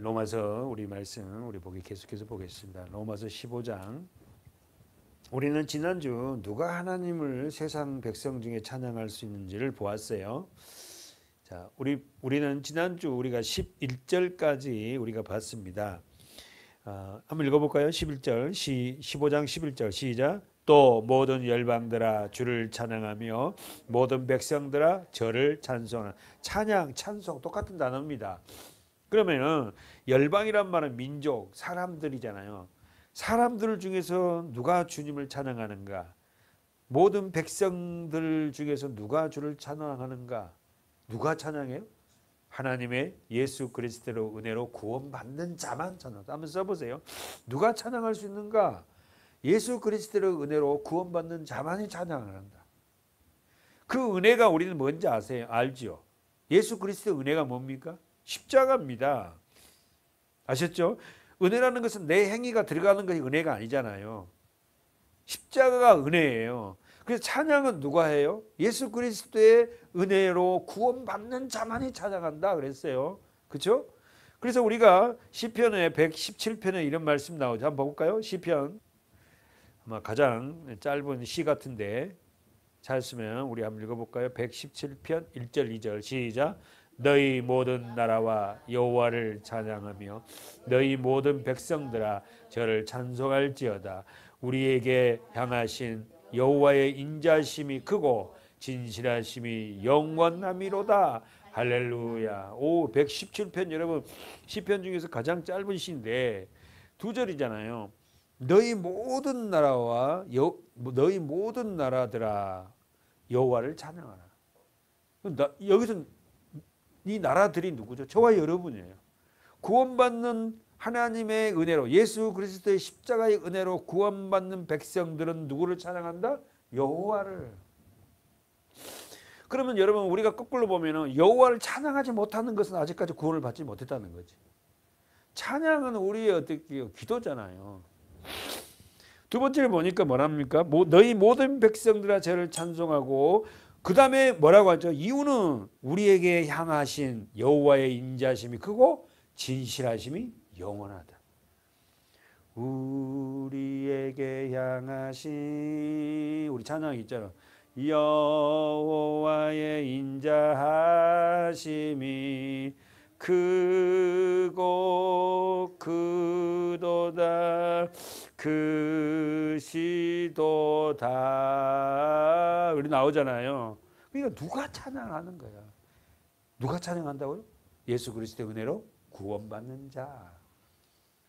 로마서 우리 말씀 우리 계속해서 보겠습니다. 로마서 15장. 우리는 지난주 누가 하나님을 세상 백성 중에 찬양할 수 있는지를 보았어요. 자, 우리는 지난주 우리가 11절까지 우리가 봤습니다. 한번 읽어볼까요? 11절, 15장 11절 시작. 또 모든 열방들아 주를 찬양하며 모든 백성들아 저를 찬송하라. 찬양, 찬송 똑같은 단어입니다. 그러면은 열방이란 말은 민족, 사람들이잖아요. 사람들 중에서 누가 주님을 찬양하는가? 모든 백성들 중에서 누가 주를 찬양하는가? 누가 찬양해요? 하나님의 예수 그리스도로 은혜로 구원받는 자만 찬양한다. 한번 써보세요. 누가 찬양할 수 있는가? 예수 그리스도로 은혜로 구원받는 자만이 찬양을 한다. 그 은혜가 우리는 뭔지 아세요? 알죠? 예수 그리스도의 은혜가 뭡니까? 십자가입니다. 아셨죠? 은혜라는 것은 내 행위가 들어가는 것이 은혜가 아니잖아요. 십자가가 은혜예요. 그래서 찬양은 누가 해요? 예수 그리스도의 은혜로 구원받는 자만이 찬양한다 그랬어요. 그렇죠? 그래서 우리가 시편의 117편에 이런 말씀 나오죠. 한번 볼까요? 시편 아마 가장 짧은 시 같은데 찾으면 우리 한번 읽어볼까요? 117편 1절 2절 시작. 너희 모든 나라와 여호와를 찬양하며 너희 모든 백성들아 저를 찬송할지어다. 우리에게 향하신 여호와의 인자심이 크고 진실하심이 영원함이로다. 할렐루야. 117편 여러분 시편 중에서 가장 짧은 시인데 두 절이잖아요. 너희 모든 나라와 너희 모든 나라들아 여호와를 찬양하라. 여기서 이 나라들이 누구죠? 저와 여러분이에요. 구원받는 하나님의 은혜로 예수 그리스도의 십자가의 은혜로 구원받는 백성들은 누구를 찬양한다? 여호와를. 그러면 여러분 우리가 거꾸로 보면은 여호와를 찬양하지 못하는 것은 아직까지 구원을 받지 못했다는 거지. 찬양은 우리의 어떻게 기도잖아요. 두 번째를 보니까 뭐랍니까? 너희 모든 백성들아 저를 찬송하고 그 다음에 뭐라고 하죠? 이유는 우리에게 향하신 여호와의 인자심이 크고 진실하심이 영원하다. 우리에게 향하신 우리 찬양이 있잖아. 여호와의 인자하심이 크고 크도다 크시도다 우리 나오잖아요. 그러니까 누가 찬양하는 거야? 누가 찬양한다고요? 예수 그리스도의 은혜로 구원받는 자.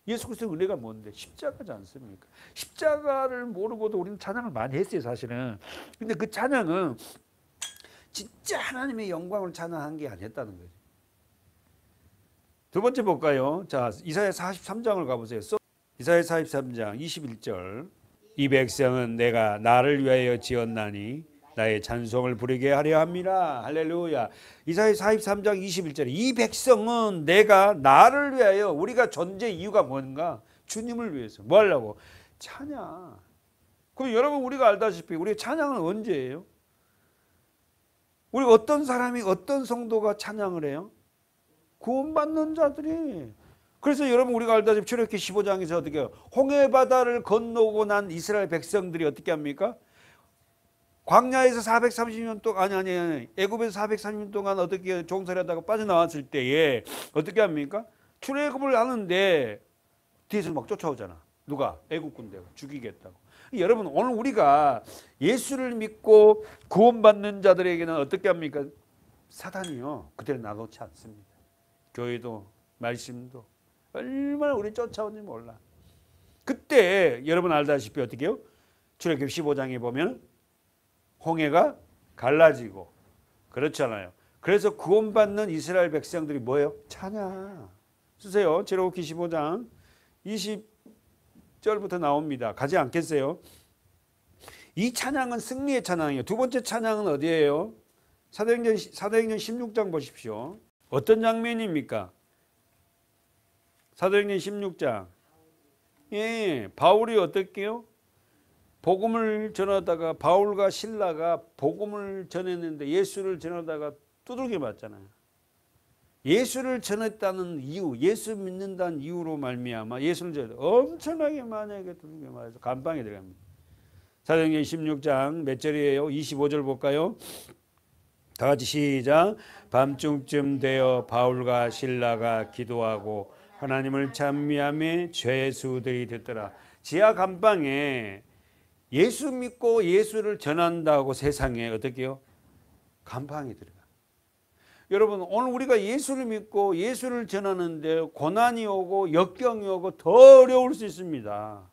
예수 그리스도의 은혜가 뭔데? 십자가지 않습니까? 십자가를 모르고도 우리는 찬양을 많이 했어요 사실은. 근데 그 찬양은 진짜 하나님의 영광을 찬양한 게 아니었다는 거죠. 두 번째 볼까요? 자, 이사야 43장을 가보세요. 이사야 43장 21절. 이 백성은 내가 나를 위하여 지었나니 나의 찬송을 부르게 하려 함이라. 할렐루야. 이사야 43장 21절에 이 백성은 내가 나를 위하여. 우리가 존재 이유가 뭔가? 주님을 위해서. 뭐 하려고? 찬양. 그럼 여러분 우리가 알다시피 우리 찬양은 언제예요? 우리 어떤 사람이 어떤 성도가 찬양을 해요? 구원받는 자들이. 그래서 여러분 우리가 알다시피 출애굽기 15장에서 어떻게 해요? 홍해바다를 건너고 난 이스라엘 백성들이 어떻게 합니까? 광야에서 430년 동안 아니 애굽에서 430년 동안 어떻게 종살이하다가 빠져나왔을 때에 어떻게 합니까? 출애굽을 하는데 뒤에서 막 쫓아오잖아. 누가? 애굽 군대가 죽이겠다고. 여러분 오늘 우리가 예수를 믿고 구원받는 자들에게는 어떻게 합니까? 사단이요 그대로 놔놓지 않습니다. 교회도 말씀도 얼마나 우리 쫓아오는지 몰라. 그때 여러분 알다시피 어떻게 해요? 출애굽기 15장에 보면 홍해가 갈라지고 그렇잖아요. 그래서 구원받는 이스라엘 백성들이 뭐예요? 찬양. 쓰세요. 출애굽기 15장 20절부터 나옵니다. 가지 않겠어요? 이 찬양은 승리의 찬양이에요. 두 번째 찬양은 어디예요? 사도행전 16장 보십시오. 어떤 장면입니까? 사도행전 16장. 예, 바울이 어떻게요? 복음을 전하다가 바울과 실라가 복음을 전했는데 예수를 전하다가 두들겨 맞잖아요. 예수를 전했다는 이유, 예수 믿는다는 이유로 말미암아 예수를 전해 엄청나게 만약에 두들겨 맞아서 감방에 들어갑니다. 사도행전 16장 몇 절이에요? 25절 볼까요? 다 같이 시작. 밤중쯤 되어 바울과 실라가 기도하고 하나님을 찬미하며 죄수들이 듣더라. 지하 감방에 예수 믿고 예수를 전한다고 세상에 어떻게 해요? 감방에 들어가. 여러분 오늘 우리가 예수를 믿고 예수를 전하는데 고난이 오고 역경이 오고 더 어려울 수 있습니다.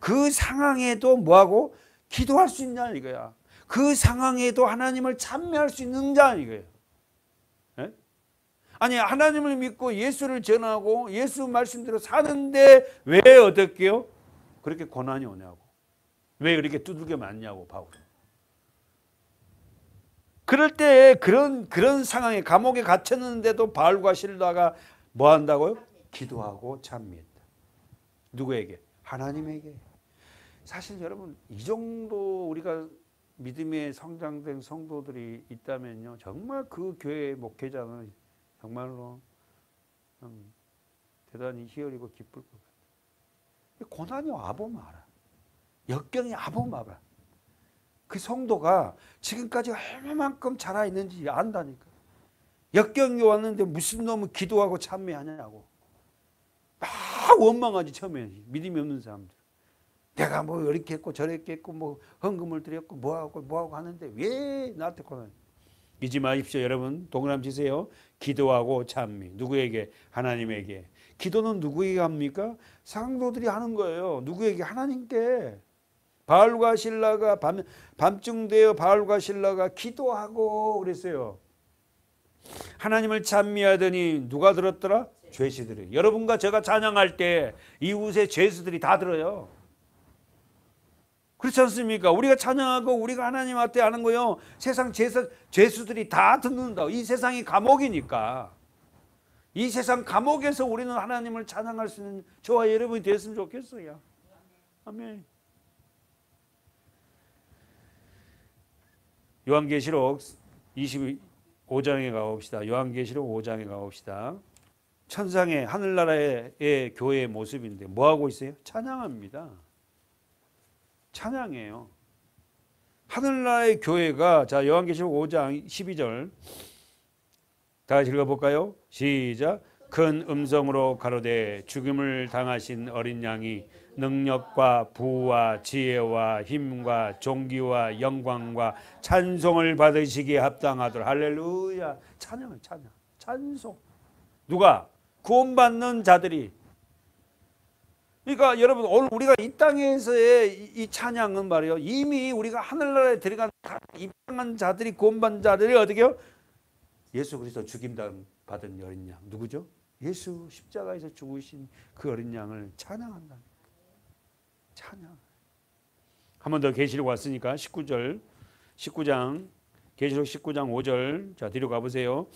그 상황에도 뭐하고? 기도할 수 있냐 이거야. 그 상황에도 하나님을 찬미할 수 있는자 이거예요. 네? 아니 하나님을 믿고 예수를 전하고 예수 말씀대로 사는데 왜 어떻게요? 그렇게 고난이 오냐고. 왜 그렇게 두들겨 맞냐고 바울은. 그럴 때 그런 상황에 감옥에 갇혔는데도 바울과 실라가 뭐 한다고요? 기도하고 찬미했다. 누구에게? 하나님에게. 사실 여러분 이 정도 우리가 믿음에 성장된 성도들이 있다면요 정말 그 교회 목회자는 정말로 대단히 희열이고 기쁠 것 같아요. 고난이 와보면 알아. 역경이 와보면 알아. 그 성도가 지금까지 얼마만큼 자라있는지 안다니까. 역경이 왔는데 무슨 놈은 기도하고 찬미하냐고. 막 원망하지 처음에 믿음이 없는 사람들. 내가 뭐 이렇게 했고 저렇게 했고 뭐 헌금을 드렸고 뭐하고 하는데 왜 나한테 고난. 잊지 마십시오 여러분. 동그라미 치세요. 기도하고 찬미. 누구에게? 하나님에게. 기도는 누구에게 합니까? 상도들이 하는 거예요. 누구에게? 하나님께. 바울과 실라가 밤중 되어 바울과 실라가 기도하고 그랬어요. 하나님을 찬미하더니 누가 들었더라? 죄수들이. 여러분과 제가 찬양할 때 이웃의 죄수들이 다 들어요. 그렇지 않습니까? 우리가 찬양하고 우리가 하나님 앞에 하는 거요. 세상 죄수들이 다 듣는다. 이 세상이 감옥이니까. 이 세상 감옥에서 우리는 하나님을 찬양할 수 있는 저와 여러분이 됐으면 좋겠어요. 아멘. 요한계시록 25장에 가봅시다. 요한계시록 5장에 가봅시다. 천상의 하늘나라의 교회의 모습인데 뭐하고 있어요? 찬양합니다. 찬양해요. 하늘나라의 교회가 자 요한계시록 5장 12절 다 같이 읽어볼까요? 시작. 큰 음성으로 가로되 죽임을 당하신 어린 양이 능력과 부와 지혜와 힘과 존귀와 영광과 찬송을 받으시기에 합당하도록. 할렐루야. 찬양 찬송. 누가? 구원받는 자들이. 그러니까 여러분 오늘 우리가 이 땅에서의 이 찬양은 말이에요. 이미 우리가 하늘나라에 들어간 입당한 자들이 구원받은 자들이 어떻게 해요? 예수 그리스도 죽임당 받은 어린 양. 누구죠? 예수 십자가에서 죽으신 그 어린 양을 찬양한다. 찬양. 한 번 더 계시록 왔으니까 19장 계시록 19장 5절. 자 뒤로 가보세요.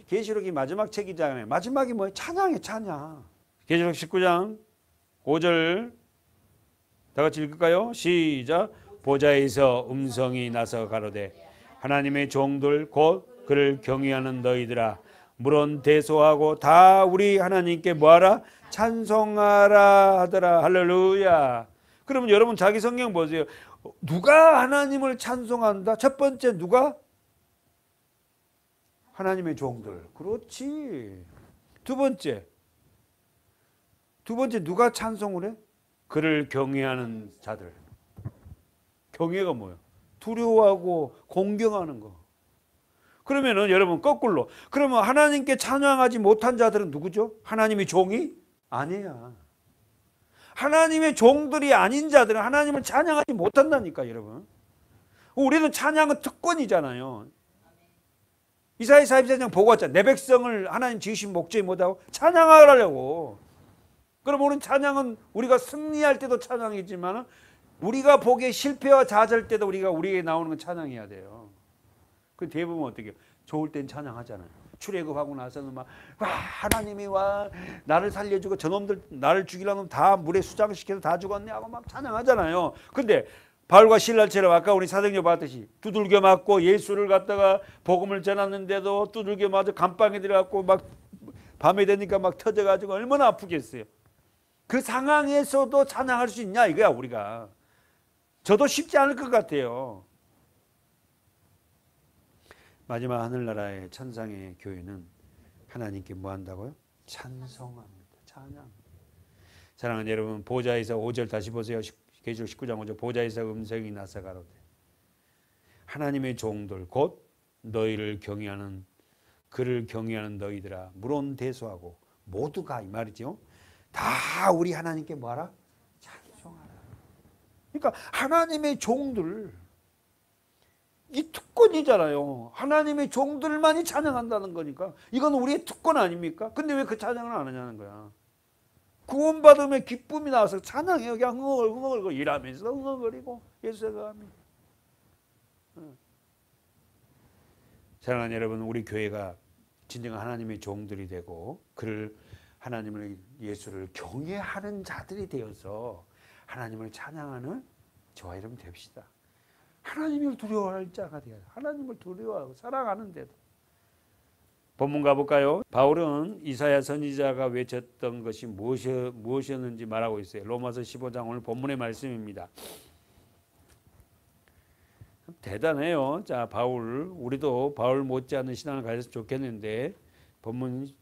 계시록이 마지막 책이잖아요. 마지막이 뭐예요? 찬양이에요. 찬양. 계시록 19장 5절 다 같이 읽을까요? 시작. 보좌에서 음성이 나서 가로되 하나님의 종들 곧 그를 경외하는 너희들아 물론 대소하고 다 우리 하나님께 뭐하라? 찬송하라 하더라. 할렐루야. 그러면 여러분 자기 성경 보세요. 누가 하나님을 찬송한다? 첫 번째 누가? 하나님의 종들. 그렇지. 두 번째 누가 찬송을 해? 그를 경외하는 자들. 경외가 뭐예요? 두려워하고 공경하는 거. 그러면은 여러분 거꾸로 그러면 하나님께 찬양하지 못한 자들은 누구죠? 하나님의 종이? 아니야. 하나님의 종들이 아닌 자들은 하나님을 찬양하지 못한다니까 여러분. 우리는 찬양은 특권이잖아요. 이사야 44장 보고 왔잖아요. 내 백성을 하나님 지으신 목적이 뭐다고? 찬양하려고. 그럼 우리는 찬양은 우리가 승리할 때도 찬양이지만 우리가 보기에 실패와 좌절 때도 우리에게 나오는 건 찬양해야 돼요. 그 대부분 어떻게 해요? 좋을 땐 찬양하잖아요. 출애굽하고 나서는 막 와 하나님이 와 나를 살려주고 저놈들 나를 죽이려는 놈 다 물에 수장시켜서 다 죽었네 하고 막 찬양하잖아요. 근데 바울과 실라처럼 아까 우리 사도행전 봤듯이 두들겨 맞고 예수를 갖다가 복음을 전했는데도 두들겨 맞아 감방에 들어갔고 막 밤에 되니까 막 터져가지고 얼마나 아프겠어요. 그 상황에서도 찬양할 수 있냐 이거야 우리가. 저도 쉽지 않을 것 같아요. 마지막 하늘나라의 천상의 교회는 하나님께 뭐 한다고요? 찬송합니다. 찬양. 사랑하는 여러분, 보좌에서 5절 다시 보세요. 계시록 19장 5절. 보좌에서 음성이 나서 가로되 하나님의 종들 곧 너희를 경외하는 그를 경외하는 너희들아 물론 대수하고 모두가 이 말이죠. 다 우리 하나님께 뭐하라? 찬송하라. 그러니까 하나님의 종들 이 특권이잖아요. 하나님의 종들만이 찬양한다는 거니까 이건 우리의 특권 아닙니까? 근데 왜 그 찬양을 안 하냐는 거야. 구원받으면 기쁨이 나와서 찬양해요. 그냥 흥얼흥얼 일하면서 흥얼거리고 예수가 합니다. 사랑하는 여러분, 우리 교회가 진정한 하나님의 종들이 되고 그를 하나님을 예수를 경외하는 자들이 되어서 하나님을 찬양하는 저와 여러분 됩시다. 하나님을 두려워할 자가 되어야 돼. 하나님을 두려워하고 사랑하는데도. 본문 가볼까요? 바울은 이사야 선지자가 외쳤던 것이 무엇이었는지 말하고 있어요. 로마서 15장 오늘 본문의 말씀입니다. 대단해요. 자, 바울, 우리도 바울 못지않은 신앙을 가졌으면 좋겠는데 본문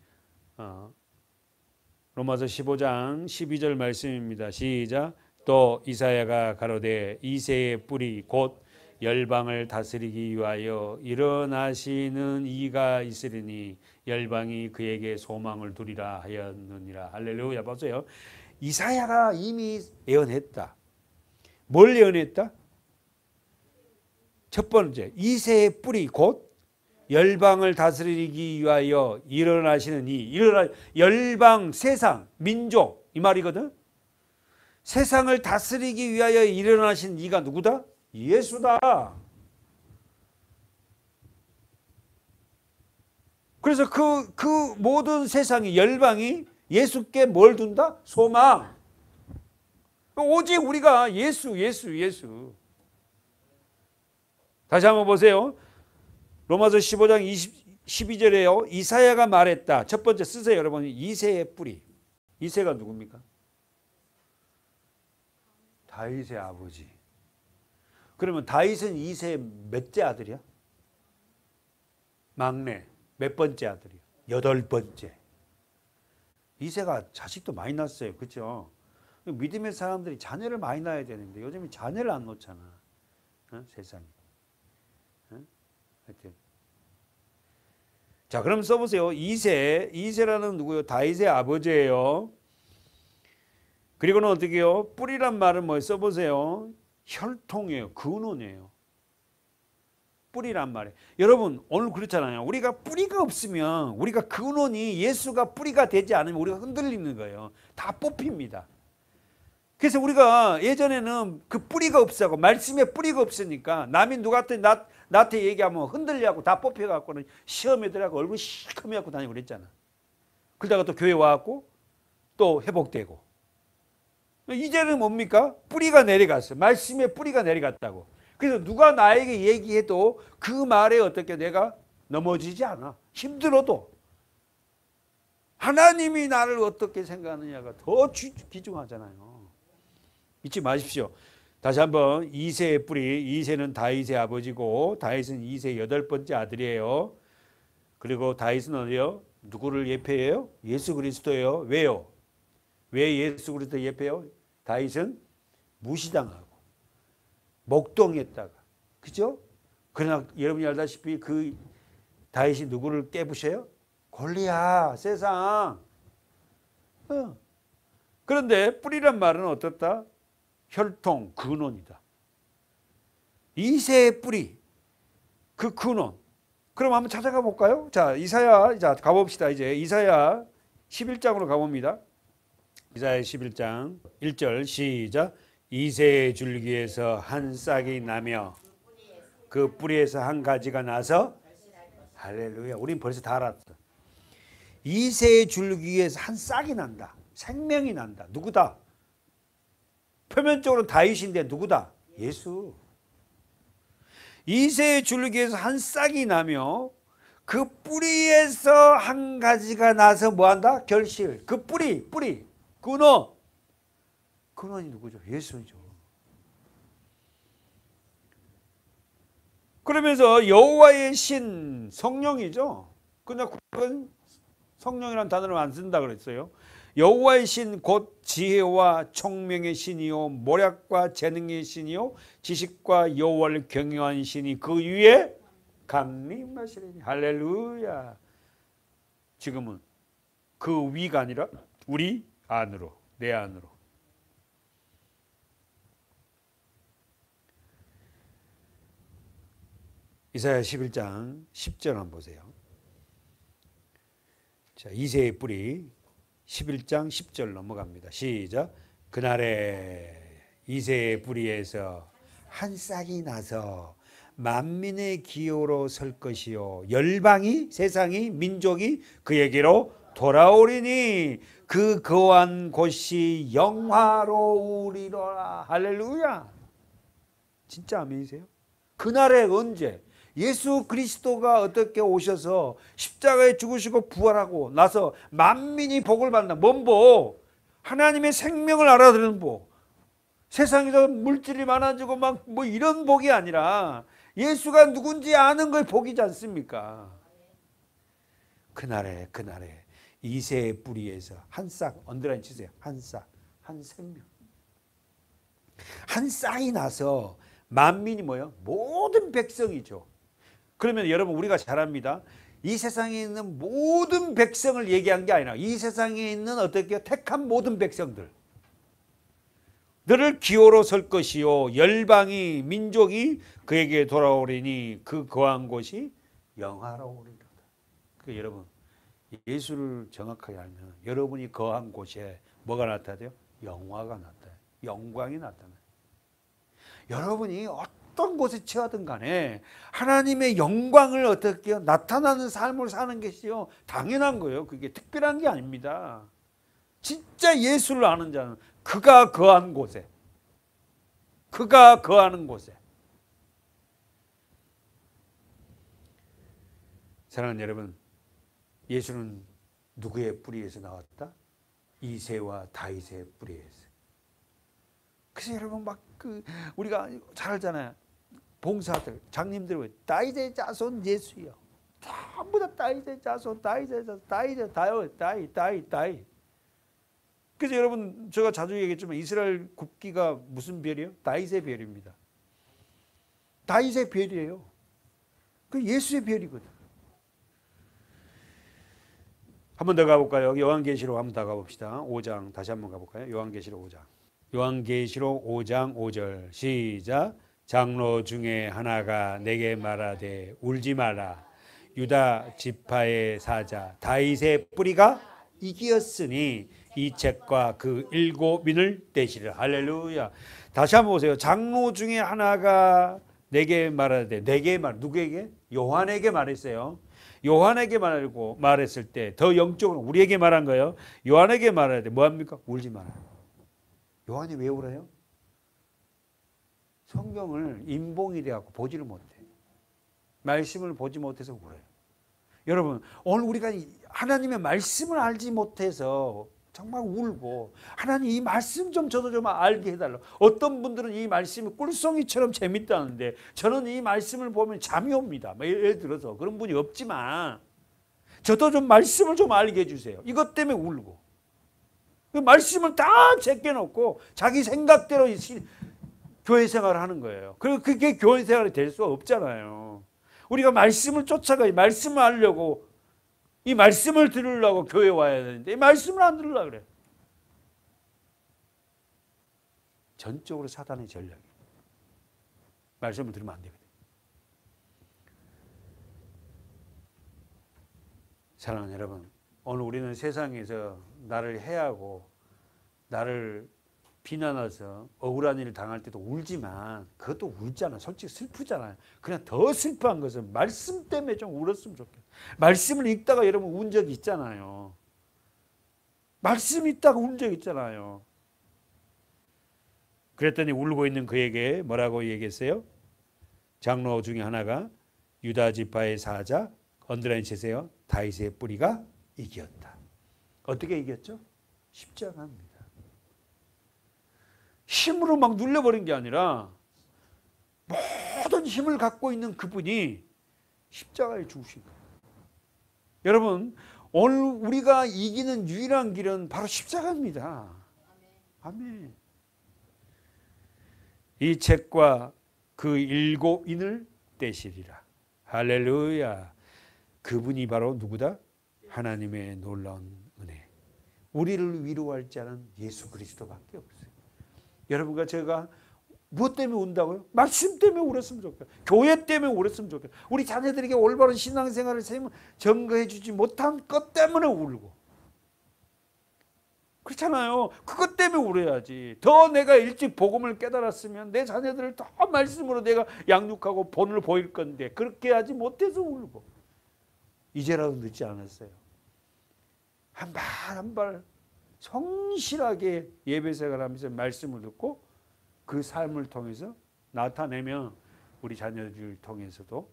로마서 15장 12절 말씀입니다. 시작. 또 이사야가 가로되 이새의 뿌리 곧 열방을 다스리기 위하여 일어나시는 이가 있으리니 열방이 그에게 소망을 두리라 하였느니라. 할렐루야. 보세요. 이사야가 이미 예언했다. 뭘 예언했다? 첫 번째, 이새의 뿌리 곧 열방을 다스리기 위하여 일어나시는 열방, 세상, 민족 이 말이거든. 세상을 다스리기 위하여 일어나신 이가 누구다? 예수다. 그래서 그 모든 세상이 열방이 예수께 뭘 둔다? 소망. 오직 우리가 예수. 다시 한번 보세요. 로마서 15장 12절에요. 이사야가 말했다. 첫 번째 쓰세요. 여러분. 이새의 뿌리. 이새가 누굽니까? 다윗의 아버지. 그러면 다윗은 이새의 몇째 아들이야? 막내. 몇 번째 아들이야? 8번째. 이새가 자식도 많이 낳았어요. 그렇죠? 믿음의 사람들이 자녀를 많이 낳아야 되는데 요즘에 자녀를 안 놓잖아. 세상에. 하여튼. 자, 그럼 써보세요. 이새라는 누구요? 다윗의 아버지예요. 그리고는 어떻게 해요? 뿌리란 말은 뭐 써보세요. 혈통이에요. 근원이에요. 뿌리란 말이에요. 여러분 오늘 그렇잖아요. 우리가 뿌리가 없으면 우리가 근원이 예수가 뿌리가 되지 않으면 우리가 흔들리는 거예요. 다 뽑힙니다. 그래서 우리가 예전에는 그 뿌리가 없어고 말씀에 뿌리가 없으니까 남이 누구한테 나한테 얘기하면 흔들려고 다 뽑혀갖고는 시험에 들어가고 얼굴 시커매갖고 다니고 그랬잖아. 그러다가 또 교회 와갖고 또 회복되고. 이제는 뭡니까? 뿌리가 내려갔어요. 말씀에 뿌리가 내려갔다고. 그래서 누가 나에게 얘기해도 그 말에 어떻게 내가 넘어지지 않아. 힘들어도. 하나님이 나를 어떻게 생각하느냐가 더 귀중하잖아요. 잊지 마십시오. 다시 한번 이새의 뿌리. 이새는 다윗의 아버지고 다윗은 이새의 8번째 아들이에요. 그리고 다윗은 어디요? 누구를 예표해요? 예수 그리스도예요. 왜요? 왜 예수 그리스도 예표해요? 다윗은 무시당하고 목동했다가 그죠? 그러나 여러분이 알다시피 그 다윗이 누구를 깨부셔요? 골리앗 세상. 그런데 뿌리란 말은 어떻다? 혈통 근원이다. 이새의 뿌리 그 근원. 그럼 한번 찾아가 볼까요? 자, 이사야 가봅시다. 이제 이사야 11장으로 가봅니다. 이사야 11장 1절 시작. 이새의 줄기에서 한 싹이 나며 그 뿌리에서 한 가지가 나서 할렐루야. 우린 벌써 다 알았어. 이새의 줄기에서 한 싹이 난다. 생명이 난다. 누구다? 표면적으로 다윗인데 누구다? 예수. 이새의 줄기에서 한 싹이 나며 그 뿌리에서 한 가지가 나서 뭐한다? 결실. 그 뿌리, 근원. 근원이 누구죠? 예수죠. 그러면서 여호와의 신, 성령이죠. 그냥 성령이라는 단어를 안 쓴다 그랬어요. 여호와의 신 곧 지혜와 총명의 신이요 모략과 재능의 신이요 지식과 여호와를 경외한 신이 그 위에 강림하시리니. 할렐루야. 지금은 그 위가 아니라 우리 안으로, 내 안으로. 이사야 11장 10절 한번 보세요. 자, 이새의 뿌리 11장 10절 넘어갑니다. 시작. 그날에 이새의 뿌리에서 한 싹이 나서 만민의 기호로 설 것이요 열방이 세상이 민족이 그에게로 돌아오리니 그 거한 곳이 영화로우리로라. 할렐루야. 진짜 아멘이세요? 그날에 언제? 예수 그리스도가 어떻게 오셔서 십자가에 죽으시고 부활하고 나서 만민이 복을 받는다. 뭔 복? 하나님의 생명을 알아들은 복. 세상에서 물질이 많아지고 막 뭐 이런 복이 아니라 예수가 누군지 아는 걸 복이지 않습니까? 그날에 이새의 뿌리에서 한 싹, 언더라인 치세요. 한 싹, 한 생명. 한 싹이 나서 만민이 뭐예요? 모든 백성이죠. 그러면 여러분 우리가 잘 압니다. 이 세상에 있는 모든 백성을 얘기한 게 아니라 이 세상에 있는 어떻게 택한 모든 백성들. 너를 기호로 설 것이요 열방이 민족이 그에게 돌아오리니 그 거한 곳이 영화로우리로다. 그 여러분 예수를 정확하게 알면 여러분이 거한 곳에 뭐가 나타나요? 영화가 나타나요. 영광이 나타나요. 여러분이 어떤 곳에 처하든 간에 하나님의 영광을 어떻게 나타나는 삶을 사는 것이요 당연한 거예요. 그게 특별한 게 아닙니다. 진짜 예수를 아는 자는 그가 거한 곳에, 그가 거하는 곳에. 사랑하는 여러분, 예수는 누구의 뿌리에서 나왔다? 이새와 다윗의 뿌리에서. 그래서 여러분 막 우리가 잘 알잖아요. 봉사들, 장님들 다윗의 자손 예수요. 전부 다 다윗의 자손, 다윗의 자손, 다윗. 그래서 여러분 제가 자주 얘기했지만 이스라엘 국기가 무슨 별이에요? 다윗의 별입니다. 다윗의 별이에요. 그 예수의 별이거든. 한 번 더 가볼까요? 요한계시록 한 번 더 가봅시다. 5장 다시 한번 가볼까요? 요한계시록 5장. 요한계시록 5장 5절 시작. 장로 중에 하나가 내게 말하되 울지 마라. 유다 지파의 사자 다윗의 뿌리가 이기었으니 이 책과 그 7인을 떼시리라. 할렐루야. 다시 한번 보세요. 장로 중에 하나가 내게 말하되, 내게 말, 누구에게? 요한에게 말했어요. 요한에게 말했을 때 더 영적으로 우리에게 말한 거예요. 요한에게 말해야 돼. 뭐합니까? 울지 마라. 요한이 왜 울어요? 성경을 인봉이 돼갖고 보지를 못해. 말씀을 보지 못해서 울어요. 여러분 오늘 우리가 하나님의 말씀을 알지 못해서 정말 울고, 하나님 이 말씀 좀 저도 좀 알게 해달라. 어떤 분들은 이 말씀이 꿀송이처럼 재밌다는데 저는 이 말씀을 보면 잠이 옵니다. 예를 들어서 그런 분이 없지만 저도 좀 말씀을 좀 알게 해주세요. 이것 때문에 울고, 그 말씀을 다 제껴놓고 자기 생각대로 교회 생활을 하는 거예요. 그리고 그게 교회 생활이 될 수 없잖아요. 우리가 말씀을 쫓아가야, 말씀을 알려고, 이 말씀을 들으려고 교회 와야 되는데 이 말씀을 안 들으려고 그래. 전적으로 사단의 전략이에요. 말씀을 들으면 안 되거든. 사랑하는 여러분, 오늘 우리는 세상에서 나를 해하고 나를 비난해서 억울한 일을 당할 때도 울지만 그것도 울잖아. 솔직히 슬프잖아요. 그냥 더 슬퍼한 것은 말씀 때문에 좀 울었으면 좋겠어요. 말씀을 읽다가 여러분 운 적이 있잖아요. 말씀 읽다가 운 적 있잖아요. 그랬더니 울고 있는 그에게 뭐라고 얘기했어요? 장로 중에 하나가 유다 지파의 사자 언더라인 치세요. 다윗의 뿌리가 이겼다. 어떻게 이겼죠? 십자가입니다. 힘으로 막 눌려버린 게 아니라 모든 힘을 갖고 있는 그분이 십자가에 죽으신 거예요. 여러분, 오늘 우리가 이기는 유일한 길은 바로 십자가입니다. 아멘. 이 책과 그 일곱인을 떼시리라. 할렐루야. 그분이 바로 누구다? 하나님의 놀라운 은혜. 우리를 위로할 자는 예수 그리스도밖에 없어요. 여러분과 제가 무엇 때문에 운다고요? 말씀 때문에 울었으면 좋겠어요. 교회 때문에 울었으면 좋겠어요. 우리 자녀들에게 올바른 신앙생활을 증거해 주지 못한 것 때문에 울고. 그렇잖아요. 그것 때문에 울어야지. 더 내가 일찍 복음을 깨달았으면 내 자녀들을 더 말씀으로 내가 양육하고 본을 보일 건데 그렇게 하지 못해서 울고. 이제라도 늦지 않았어요. 한 발 한 발 성실하게 예배 생활하면서 말씀을 듣고 그 삶을 통해서 나타내면 우리 자녀들을 통해서도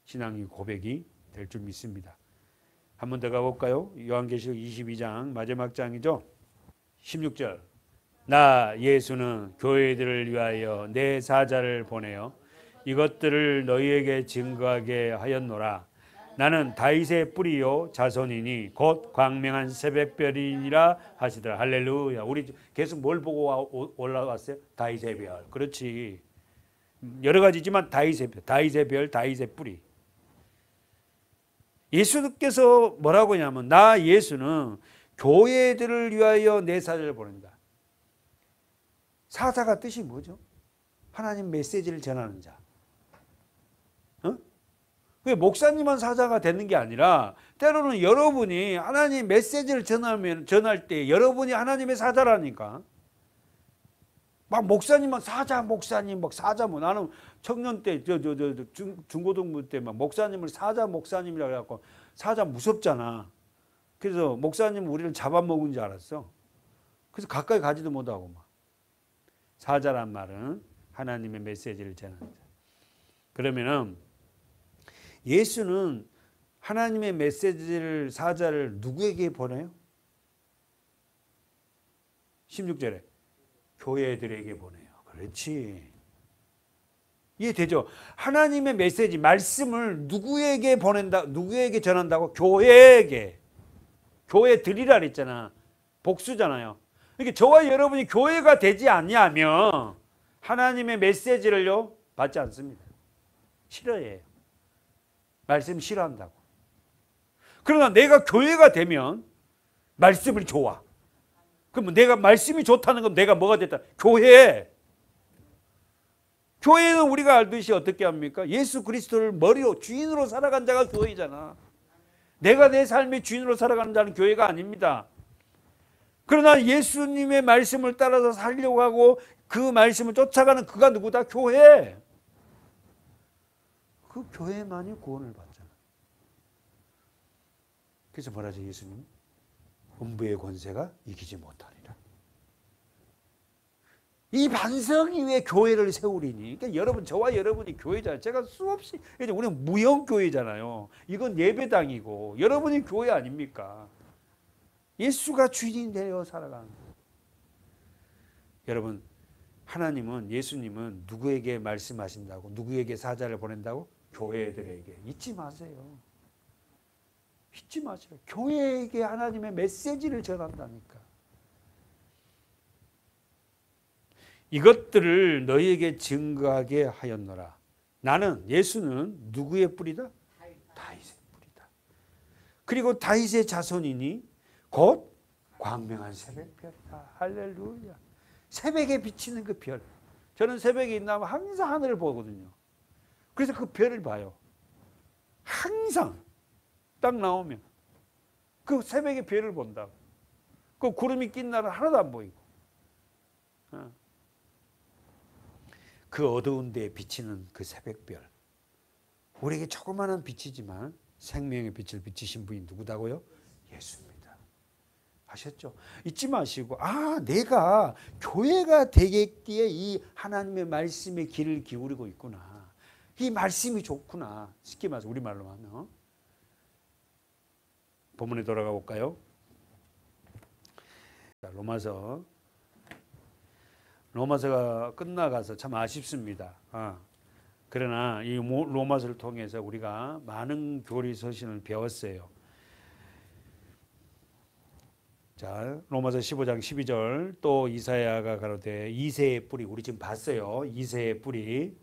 신앙의 고백이 될 줄 믿습니다. 한 번 더 가볼까요? 요한계시록 22장 마지막 장이죠. 16절. 나 예수는 교회들을 위하여 내 사자를 보내어 이것들을 너희에게 증거하게 하였노라. 나는 다윗의 뿌리요 자손이니 곧 광명한 새벽별이니라 하시더라. 할렐루야. 우리 계속 뭘 보고 올라왔어요? 다윗의 별. 그렇지. 여러 가지지만 다윗의 별, 다윗의 별, 다윗의 뿌리. 예수께서 뭐라고 하냐면 나 예수는 교회들을 위하여 내 사자를 보낸다. 사자가 뜻이 뭐죠? 하나님 메시지를 전하는 자. 목사님만 사자가 되는 게 아니라 때로는 여러분이 하나님 메시지를 전할 때 여러분이 하나님의 사자라니까. 막 목사님만 사자 목사님 막 사자 뭐 나는 청년 때 중고등부 때 막 목사님을 사자 목사님이라고 해갖고 사자 무섭잖아. 그래서 목사님 우리를 잡아먹은 줄 알았어. 그래서 가까이 가지도 못하고 막. 사자란 말은 하나님의 메시지를 전하는 자. 그러면은 예수는 하나님의 메시지를 사자를 누구에게 보내요? 16절에 교회들에게 보내요. 그렇지. 이해되죠? 하나님의 메시지, 말씀을 누구에게 보낸다, 누구에게 전한다고? 교회에게. 교회들이라 그랬잖아. 복수잖아요. 그러니까 저와 여러분이 교회가 되지 않냐면 하나님의 메시지를요 받지 않습니다. 싫어해요. 말씀 싫어한다고. 그러나 내가 교회가 되면 말씀을 좋아. 그럼 내가 말씀이 좋다는 건 내가 뭐가 됐다? 교회. 교회는 우리가 알듯이 어떻게 합니까? 예수 그리스도를 머리로 주인으로 살아간 자가 교회잖아. 내가 내 삶의 주인으로 살아가는 자는 교회가 아닙니다. 그러나 예수님의 말씀을 따라서 살려고 하고 그 말씀을 쫓아가는 그가 누구다? 교회. 그 교회만이 구원을 받잖아. 그래서 뭐라죠 예수님? 음부의 권세가 이기지 못하리라. 이 반석 위에 교회를 세우리니. 그러니까 여러분 저와 여러분이 교회잖아요. 제가 수없이 우리는 무형교회잖아요. 이건 예배당이고 여러분이 교회 아닙니까? 예수가 주인이 되어 살아가는 거예요. 여러분 하나님은 예수님은 누구에게 말씀하신다고? 누구에게 사자를 보낸다고? 교회들에게. 잊지 마세요. 잊지 마세요. 교회에게 하나님의 메시지를 전한다니까. 이것들을 너희에게 증거하게 하였노라. 나는 예수는 누구의 뿌리다? 다윗의 뿌리다. 그리고 다윗의 자손이니 곧 광명한 새벽별이다. 할렐루야. 새벽에 비치는 그 별. 저는 새벽에 있나면 항상 하늘을 보거든요. 그래서 그 별을 봐요. 항상 딱 나오면 그 새벽에 별을 본다고. 그 구름이 낀 날은 하나도 안 보이고. 그 어두운 데에 비치는 그 새벽별. 우리에게 조그마한 빛이지만 생명의 빛을 비치신 분이 누구다고요? 예수입니다. 아셨죠? 잊지 마시고 내가 교회가 되겠기에 이 하나님의 말씀에 귀를 기울이고 있구나. 이 말씀이 좋구나. 쉽게 말해서 우리말로 하면 본문에 돌아가 볼까요? 자, 로마서가 끝나가서 참 아쉽습니다. 그러나 이 로마서를 통해서 우리가 많은 교리 서신을 배웠어요. 자, 로마서 15장 12절 또 이사야가 가로되 이새의 뿌리, 우리 지금 봤어요. 이새의 뿌리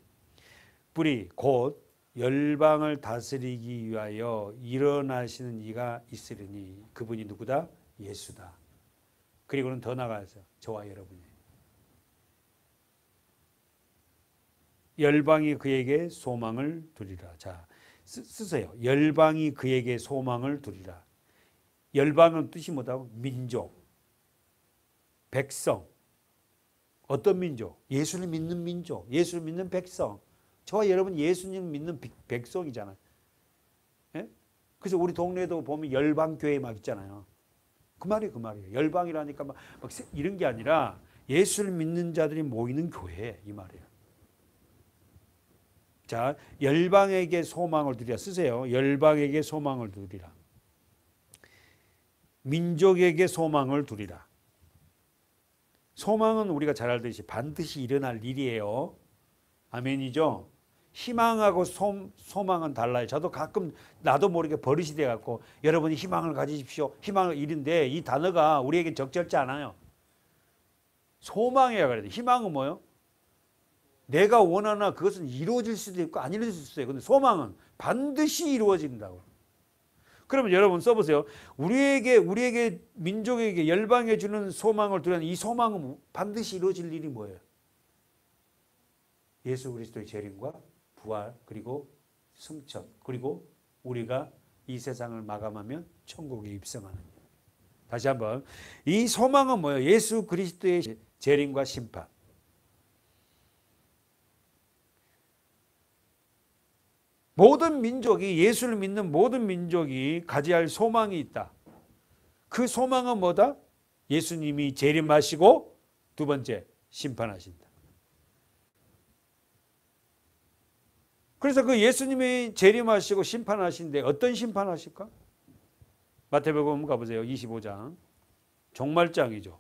곧 열방을 다스리기 위하여 일어나시는 이가 있으리니 그분이 누구다? 예수다. 그리고는 더 나아가서 저와 여러분이 열방이 그에게 소망을 두리라. 자, 쓰세요. 열방이 그에게 소망을 두리라. 열방은 뜻이 뭐다고? 민족, 백성. 어떤 민족? 예수를 믿는 민족, 예수를 믿는 백성. 저와 여러분 예수님 믿는 백성이잖아요. 예? 그래서 우리 동네에도 보면 열방교회 막 있잖아요. 그 말이에요. 열방이라니까 막 이런 게 아니라 예수를 믿는 자들이 모이는 교회, 이 말이에요. 자, 열방에게 소망을 두리라. 쓰세요. 열방에게 소망을 두리라. 민족에게 소망을 두리라. 소망은 우리가 잘 알듯이 반드시 일어날 일이에요. 아멘이죠? 희망하고 소망은 달라요. 저도 가끔 나도 모르게 버릇이 돼갖고 여러분이 희망을 가지십시오. 희망을 일인데 이 단어가 우리에게 적절치 않아요. 소망이야 그래도. 희망은 뭐예요? 내가 원하나 그것은 이루어질 수도 있고 안 이루어질 수도 있어요. 근데 소망은 반드시 이루어진다고. 그러면 여러분 써보세요. 우리에게 민족에게 열방에 주는 소망을 두려는 이 소망은 반드시 이루어질 일이 뭐예요? 예수 그리스도의 재림과 부활 그리고 승천 그리고 우리가 이 세상을 마감하면 천국에 입성하는 일. 다시 한번 이 소망은 뭐예요? 예수 그리스도의 재림과 심판. 모든 민족이 예수를 믿는 모든 민족이 가져야 할 소망이 있다. 그 소망은 뭐다? 예수님이 재림하시고 두 번째 심판하신다. 그래서 그 예수님이 재림하시고 심판하신데 어떤 심판하실까? 마태복음 가보세요. 25장 종말장이죠.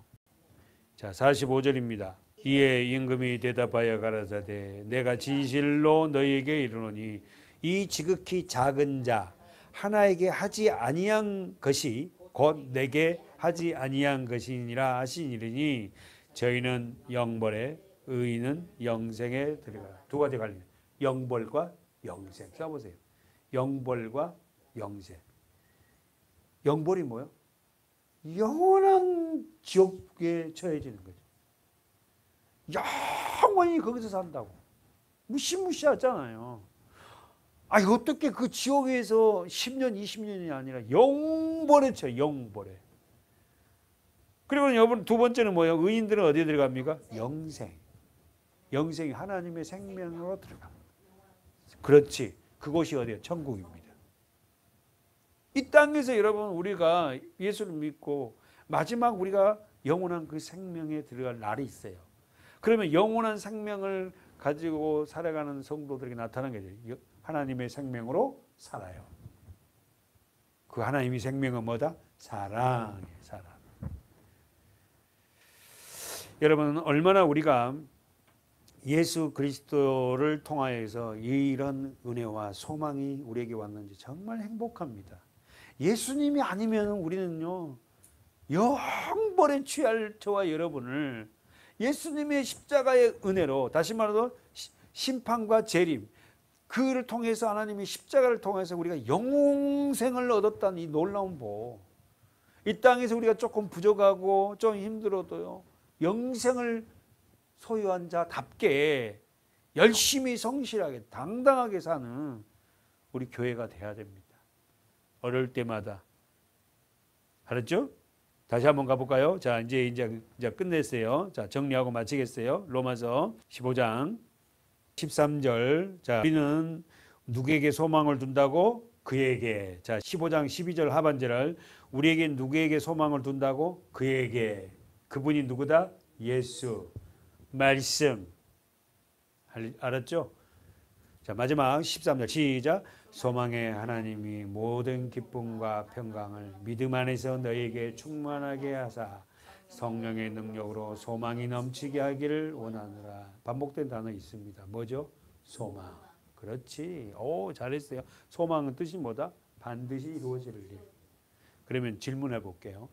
자, 45절입니다. 이에 임금이 대답하여 가라사대 내가 진실로 너희에게 이르노니 이 지극히 작은 자 하나에게 하지 아니한 것이 곧 내게 하지 아니한 것이니라 하시니니 저희는 영벌에 의인은 영생에 들어가라. 두 가지 관련. 영벌과 영생. 써보세요. 영벌과 영생. 영벌이 뭐예요? 영원한 지옥에 처해지는 거죠. 영원히 거기서 산다고. 무시무시하잖아요. 어떻게 그 지옥에서 10년, 20년이 아니라 영벌에 쳐요. 영벌에. 그리고 여러분 두 번째는 뭐예요? 의인들은 어디에 들어갑니까? 영생. 영생이 하나님의 생명으로 들어갑니다. 그렇지. 그곳이 어디예요? 천국입니다. 이 땅에서 여러분 우리가 예수를 믿고 마지막 우리가 영원한 그 생명에 들어갈 날이 있어요. 그러면 영원한 생명을 가지고 살아가는 성도들에게 나타나는 게 하나님의 생명으로 살아요. 그 하나님의 생명은 뭐다? 사랑이에요. 사랑. 여러분 얼마나 우리가 예수 그리스도를 통하여서 이런 은혜와 소망이 우리에게 왔는지 정말 행복합니다. 예수님이 아니면 우리는요 영벌에 취할 저와 여러분을 예수님의 십자가의 은혜로 다시 말해서 심판과 재림 그를 통해서 하나님이 십자가를 통해서 우리가 영생을 얻었다는 이 놀라운 복. 이 땅에서 우리가 조금 부족하고 좀 힘들어도요 영생을 소유한 자답게 열심히 성실하게 당당하게 사는 우리 교회가 돼야 됩니다. 어려울 때마다. 알았죠? 다시 한번 가볼까요? 자, 이제 끝냈어요. 자, 정리하고 마치겠어요. 로마서 15장 13절. 자, 우리는 누구에게 소망을 둔다고? 그에게. 자, 15장 12절 하반절을 우리에게 누구에게 소망을 둔다고? 그에게. 그분이 누구다? 예수. 말씀. 알았죠? 자, 마지막 13절 시작. 소망의 하나님이 모든 기쁨과 평강을 믿음 안에서 너희에게 충만하게 하사 성령의 능력으로 소망이 넘치게 하기를 원하노라. 반복된 단어 있습니다. 뭐죠? 소망. 그렇지. 오, 잘했어요. 소망은 뜻이 뭐다? 반드시 이루어질 일. 그러면 질문해 볼게요.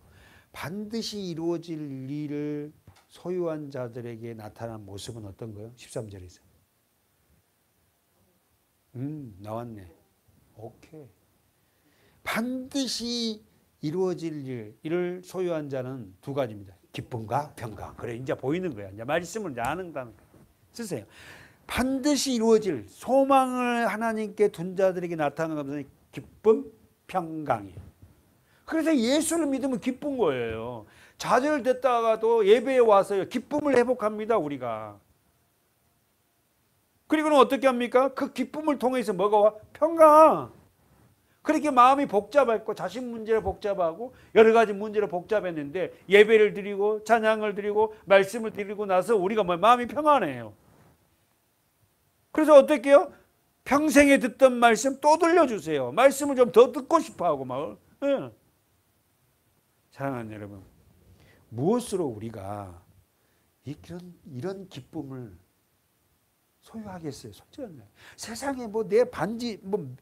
반드시 이루어질 일을 소유한 자들에게 나타난 모습은 어떤 거예요? 13절에서. 나왔네. 오케이. 반드시 이루어질 일을 소유한 자는 두 가지입니다. 기쁨과 평강. 그래, 이제 보이는 거야. 이제 말씀을 이제 아는다는 거. 쓰세요. 반드시 이루어질 소망을 하나님께 둔 자들에게 나타나는 것은 기쁨, 평강이에요. 그래서 예수를 믿으면 기쁜 거예요. 좌절됐다가도 예배에 와서 기쁨을 회복합니다, 우리가. 그리고는 어떻게 합니까? 그 기쁨을 통해서 뭐가 와? 평강. 그렇게 마음이 복잡했고 자신 문제를 복잡하고 여러 가지 문제를 복잡했는데 예배를 드리고 찬양을 드리고 말씀을 드리고 나서 우리가 마음이 평안해요. 그래서 어떻게 해요? 평생에 듣던 말씀 또 들려주세요. 말씀을 좀 더 듣고 싶어하고 막. 네. 사랑하는 여러분, 무엇으로 우리가 이런 기쁨을 소유하겠어요? 솔직한 말. 세상에 뭐 내 반지 뭐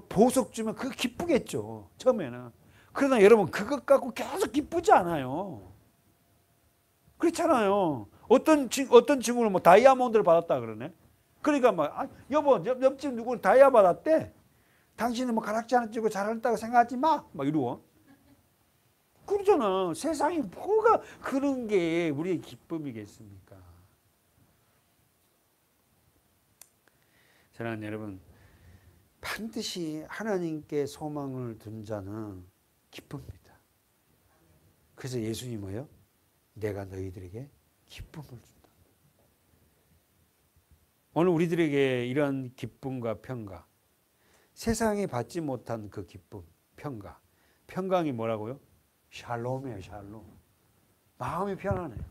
보석 주면 그거 기쁘겠죠. 처음에는. 그러나 여러분 그것 갖고 계속 기쁘지 않아요. 그렇잖아요. 어떤 친구는 뭐 다이아몬드를 받았다 그러네. 그러니까 막 여보 옆집 누구는 다이아 받았대. 당신은 뭐 가락지 하나 찌고 잘한다고 생각하지 마. 막 이러고. 그러잖아. 세상에 뭐가 그런 게 우리의 기쁨이겠습니까? 사랑하는 여러분, 반드시 하나님께 소망을 둔 자는 기쁩니다. 그래서 예수님이 뭐예요? 내가 너희들에게 기쁨을 준다. 오늘 우리들에게 이런 기쁨과 평강, 세상에 받지 못한 그 기쁨, 평강. 평강이 뭐라고요? 샬롬이에요, 샬롬. 마음이 편안해요.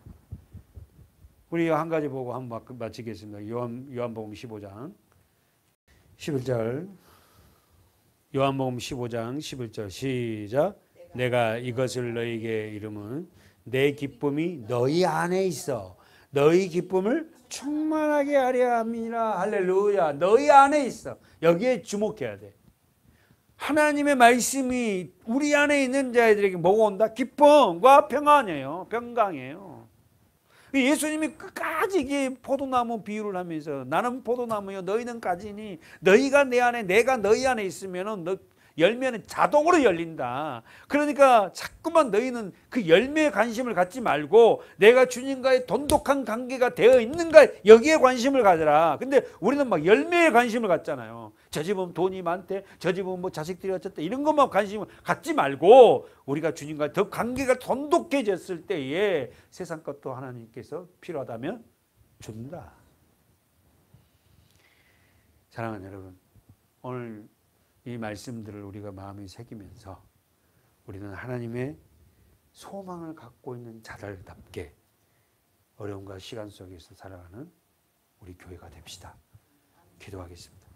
우리 한 가지 보고 한번 마치겠습니다. 요한복음 15장 11절. 요한복음 15장 11절 시작. 내가 이것을 너희에게 이름은 내 기쁨이 너희 안에 있어 너희 기쁨을 충만하게 하려 함이라. 할렐루야. 너희 안에 있어. 여기에 주목해야 돼. 하나님의 말씀이 우리 안에 있는 자들에게 뭐가 온다? 기쁨과 평안이에요. 평강이에요. 예수님이 끝까지 이게 포도나무 비유를 하면서 나는 포도나무요 너희는 가지니 너희가 내 안에 내가 너희 안에 있으면은 열매는 자동으로 열린다. 그러니까 자꾸만 너희는 그 열매에 관심을 갖지 말고 내가 주님과의 돈독한 관계가 되어 있는가 여기에 관심을 가져라. 근데 우리는 막 열매에 관심을 갖잖아요. 저 집은 돈이 많대, 저 집은 뭐 자식들이 어쨌다 이런 것만 관심을 갖지 말고 우리가 주님과 더 관계가 돈독해졌을 때에 세상 것도 하나님께서 필요하다면 준다. 사랑하는 여러분, 오늘 이 말씀들을 우리가 마음에 새기면서 우리는 하나님의 소망을 갖고 있는 자들답게 어려움과 시간 속에서 살아가는 우리 교회가 됩시다. 기도하겠습니다.